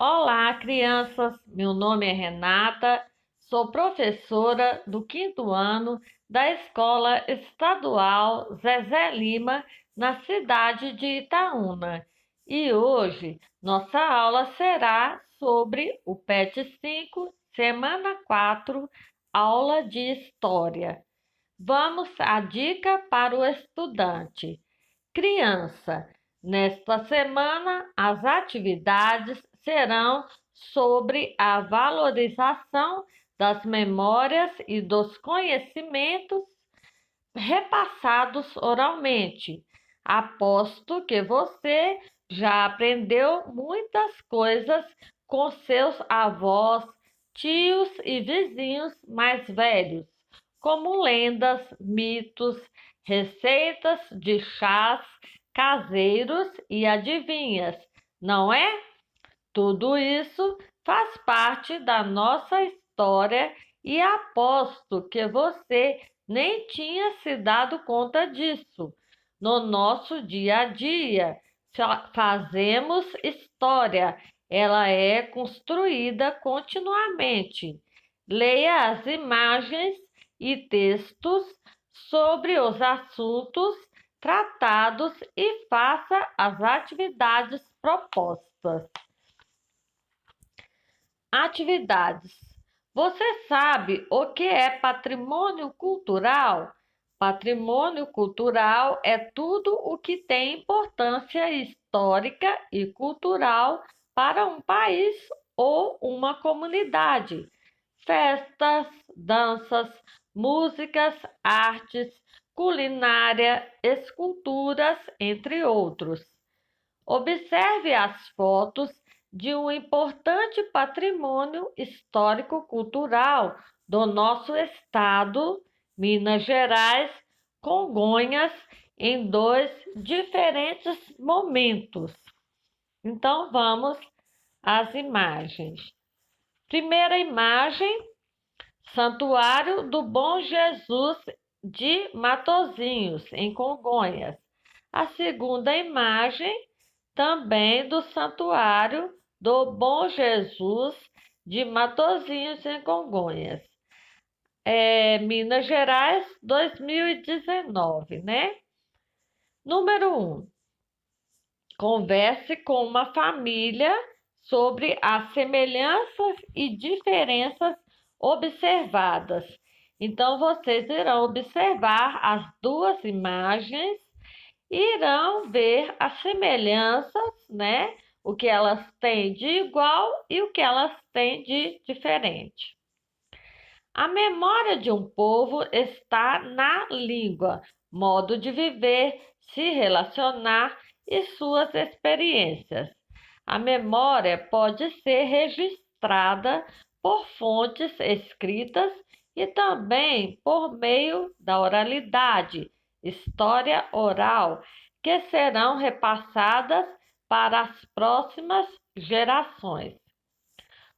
Olá, crianças! Meu nome é Renata, sou professora do quinto ano da Escola Estadual Zezé Lima, na cidade de Itaúna. E hoje nossa aula será sobre o PET 5, semana 4, aula de História. Vamos à dica para o estudante. Criança, nesta semana as atividades serão sobre a valorização das memórias e dos conhecimentos repassados oralmente. Aposto que você já aprendeu muitas coisas com seus avós, tios e vizinhos mais velhos, como lendas, mitos, receitas de chás caseiros e adivinhas, não é? Tudo isso faz parte da nossa história e aposto que você nem tinha se dado conta disso. No nosso dia a dia, fazemos história, ela é construída continuamente. Leia as imagens e textos sobre os assuntos tratados e faça as atividades propostas. Atividades. Você sabe o que é patrimônio cultural? Patrimônio cultural é tudo o que tem importância histórica e cultural para um país ou uma comunidade. Festas, danças, músicas, artes, culinária, esculturas, entre outros. Observe as fotos de um importante patrimônio histórico-cultural do nosso estado, Minas Gerais, Congonhas, em dois diferentes momentos. Então, vamos às imagens. Primeira imagem, Santuário do Bom Jesus de Matozinhos, em Congonhas. A segunda imagem, também do Santuário do Bom Jesus de Matozinhos, em Congonhas. Minas Gerais, 2019, né? Número 1. Converse com uma família sobre as semelhanças e diferenças observadas. Então, vocês irão observar as duas imagens e irão ver as semelhanças, né? O que elas têm de igual e o que elas têm de diferente. A memória de um povo está na língua, modo de viver, se relacionar e suas experiências. A memória pode ser registrada por fontes escritas e também por meio da oralidade, história oral, que serão repassadas para as próximas gerações.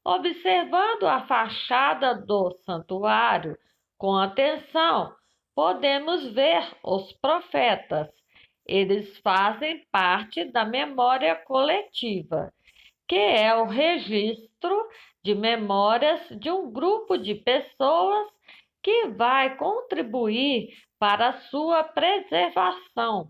Observando a fachada do santuário com atenção, podemos ver os profetas. Eles fazem parte da memória coletiva, que é o registro de memórias de um grupo de pessoas que vai contribuir para a sua preservação.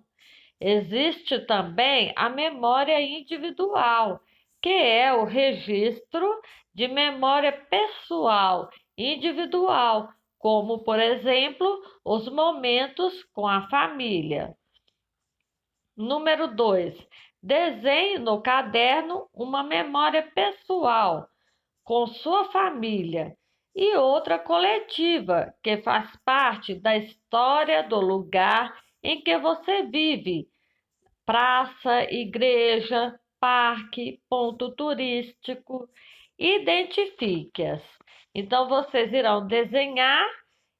Existe também a memória individual, que é o registro de memória pessoal, individual, como, por exemplo, os momentos com a família. Número 2. Desenhe no caderno uma memória pessoal com sua família e outra coletiva, que faz parte da história do lugar em que você vive. Praça, igreja, parque, ponto turístico. Identifique-as. Então, vocês irão desenhar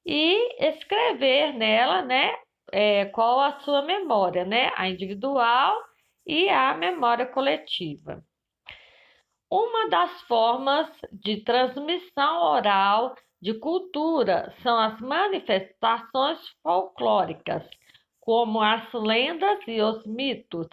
e escrever nela, né? Qual a sua memória, né? A individual e a memória coletiva. Uma das formas de transmissão oral de cultura são as manifestações folclóricas, como as lendas e os mitos.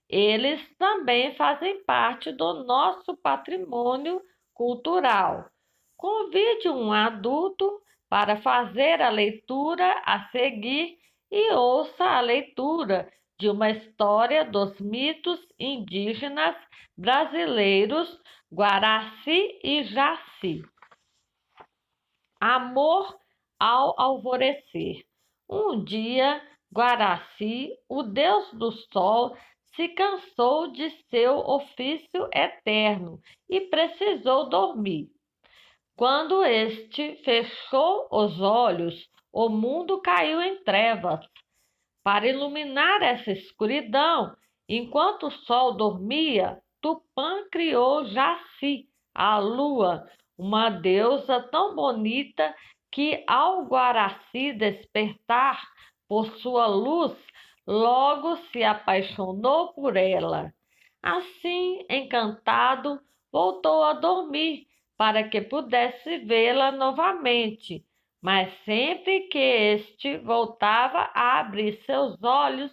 Eles também fazem parte do nosso patrimônio cultural. Convide um adulto para fazer a leitura a seguir e ouça a leitura de uma história dos mitos indígenas brasileiros Guaraci e Jaci. Amor ao alvorecer. Um dia, Guaraci, o deus do sol, se cansou de seu ofício eterno e precisou dormir. Quando este fechou os olhos, o mundo caiu em trevas. Para iluminar essa escuridão, enquanto o sol dormia, Tupã criou Jaci, a lua, uma deusa tão bonita que, ao Guaraci despertar por sua luz, logo se apaixonou por ela. Assim, encantado, voltou a dormir para que pudesse vê-la novamente. Mas sempre que este voltava a abrir seus olhos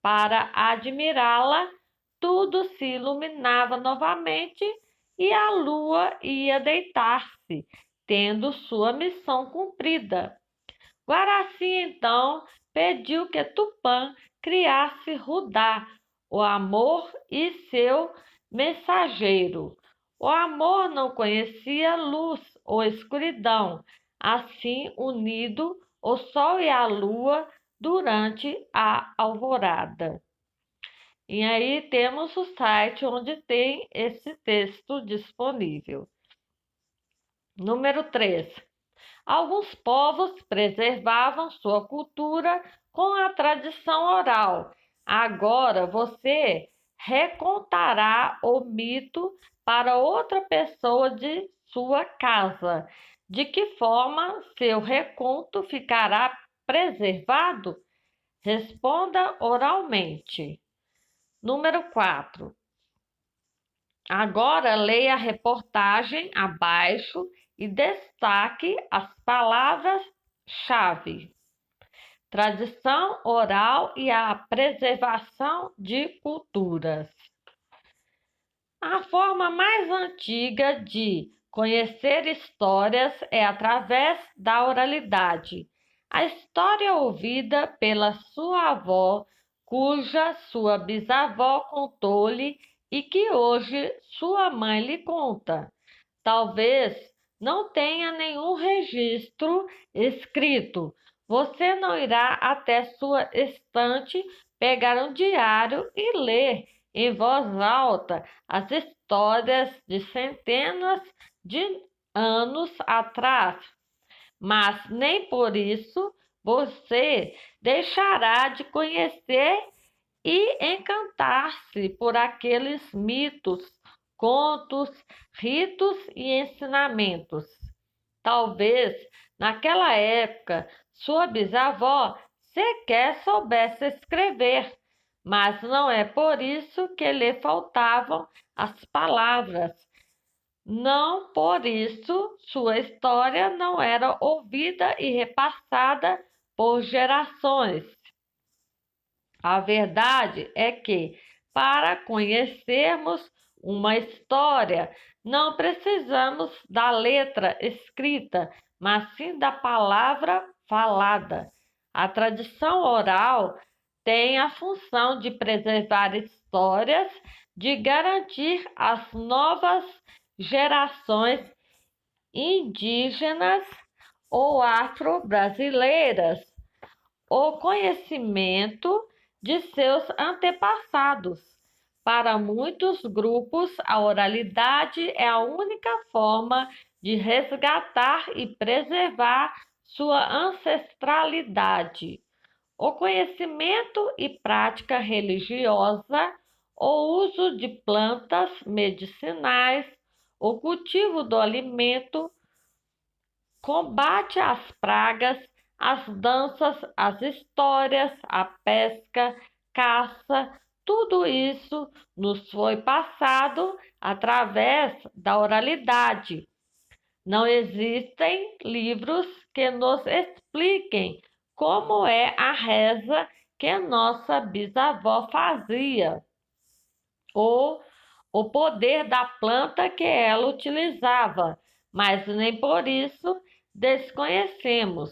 para admirá-la, tudo se iluminava novamente e a lua ia deitar-se, tendo sua missão cumprida. Guaraci então pediu que Tupã criasse Rudá, o amor, e seu mensageiro. O amor não conhecia luz ou escuridão, assim unido o sol e a lua durante a alvorada. E aí temos o site onde tem esse texto disponível. Número 3. Alguns povos preservavam sua cultura com a tradição oral. Agora você recontará o mito para outra pessoa de sua casa. De que forma seu reconto ficará preservado? Responda oralmente. Número 4. Agora leia a reportagem abaixo e destaque as palavras-chave: tradição oral e a preservação de culturas. A forma mais antiga de conhecer histórias é através da oralidade. A história ouvida pela sua avó, cuja sua bisavó contou-lhe e que hoje sua mãe lhe conta. Talvez não tenha nenhum registro escrito. Você não irá até sua estante pegar um diário e ler em voz alta as histórias de centenas de anos atrás, mas nem por isso você deixará de conhecer e encantar-se por aqueles mitos, contos, ritos e ensinamentos. Talvez naquela época sua bisavó sequer soubesse escrever, mas não é por isso que lhe faltavam as palavras. Não por isso sua história não era ouvida e repassada por gerações. A verdade é que, para conhecermos uma história, não precisamos da letra escrita, mas sim da palavra falada. A tradição oral tem a função de preservar histórias, de garantir às novas gerações indígenas ou afro-brasileiras o conhecimento de seus antepassados. Para muitos grupos, a oralidade é a única forma de resgatar e preservar sua ancestralidade. O conhecimento e prática religiosa, o uso de plantas medicinais, o cultivo do alimento, combate às pragas, as danças, as histórias, a pesca, caça, tudo isso nos foi passado através da oralidade. Não existem livros que nos expliquem como é a reza que nossa bisavó fazia. ou o poder da planta que ela utilizava, mas nem por isso desconhecemos.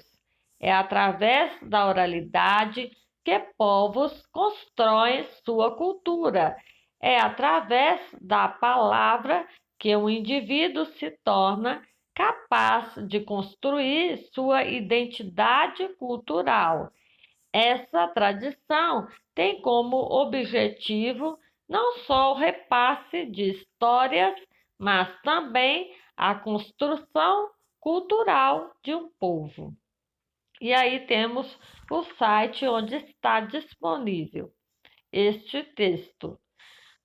É através da oralidade que povos constroem sua cultura. É através da palavra que um indivíduo se torna capaz de construir sua identidade cultural. Essa tradição tem como objetivo não só o repasse de histórias, mas também a construção cultural de um povo. E aí temos o site onde está disponível este texto.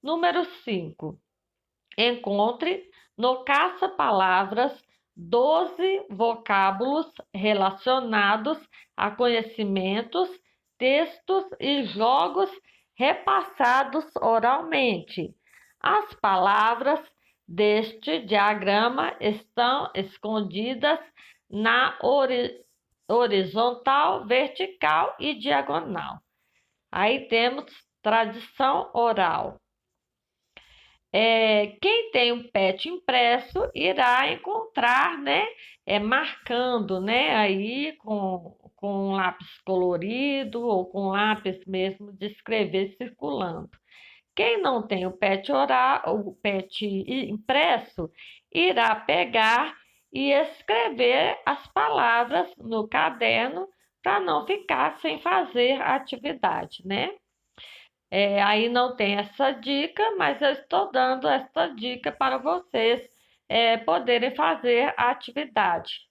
Número 5. Encontre no caça-palavras 12 vocábulos relacionados a conhecimentos, textos e jogos repassados oralmente. As palavras deste diagrama estão escondidas na horizontal, vertical e diagonal. Aí temos tradição oral. Quem tem um PET impresso irá encontrar, né, marcando, né, aí com um lápis colorido ou com lápis mesmo de escrever circulando. Quem não tem o PET oral, o PET impresso, irá pegar e escrever as palavras no caderno para não ficar sem fazer a atividade, né? Aí não tem essa dica, mas eu estou dando essa dica para vocês poderem fazer a atividade.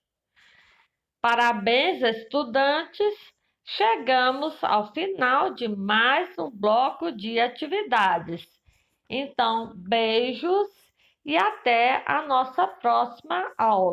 Parabéns, estudantes! Chegamos ao final de mais um bloco de atividades. Então, beijos e até a nossa próxima aula.